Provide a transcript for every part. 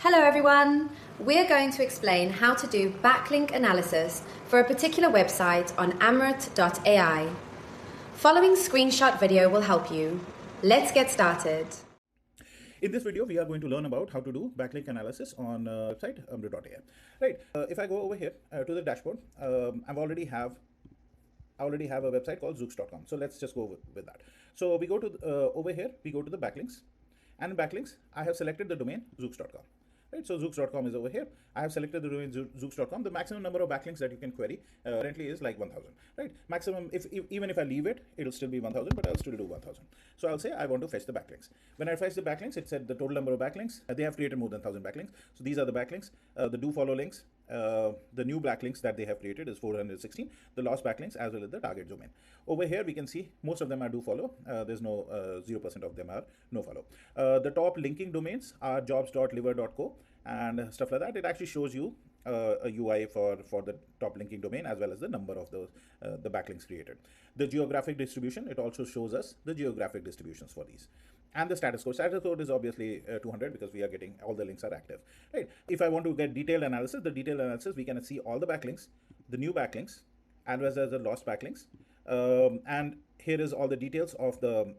Hello everyone! We're going to explain how to do backlink analysis for a particular website on Amrut.AI. Following screenshot video will help you. Let's get started. In this video, we are going to learn about how to do backlink analysis on website Amrut.AI. Right. If I go over here to the dashboard, I already have a website called Zoox.com. So let's just go with that. So we go to over here, we go to the backlinks, and in backlinks, I have selected the domain Zoox.com. Right, so Zoox.com is over here. I have selected the domain Zoox.com. The maximum number of backlinks that you can query currently is like 1,000. Right, maximum. Even if I leave it, it'll still be 1,000, but I'll still do 1,000. So I'll say I want to fetch the backlinks. When I fetch the backlinks, it said the total number of backlinks. They have created more than 1,000 backlinks. So these are the backlinks. The Dofollow links. The new backlinks that they have created is 416. The lost backlinks as well as the target domain. Over here we can see most of them are Dofollow. There's no 0% of them are nofollow. The top linking domains are jobs.liver.co and stuff like that. It actually shows you a UI for the top linking domain as well as the number of those the backlinks created. The geographic distribution, it also shows us the geographic distributions for these. And the status code. Status code is obviously 200 because we are getting all the links are active. Right. If I want to get detailed analysis, the detailed analysis, we can see all the backlinks, the new backlinks, as well as the lost backlinks. And here is all the details of the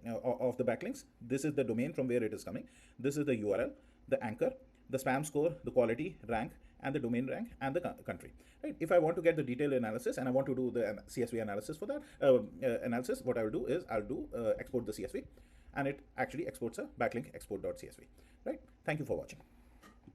backlinks. This is the domain from where it is coming. This is the URL, the anchor, the spam score, the quality, rank, and the domain rank, and the country. Right. If I want to get the detailed analysis and I want to do the CSV analysis for that analysis, what I will do is I'll do export the CSV, and it actually exports a backlink export.csv. Right. Thank you for watching.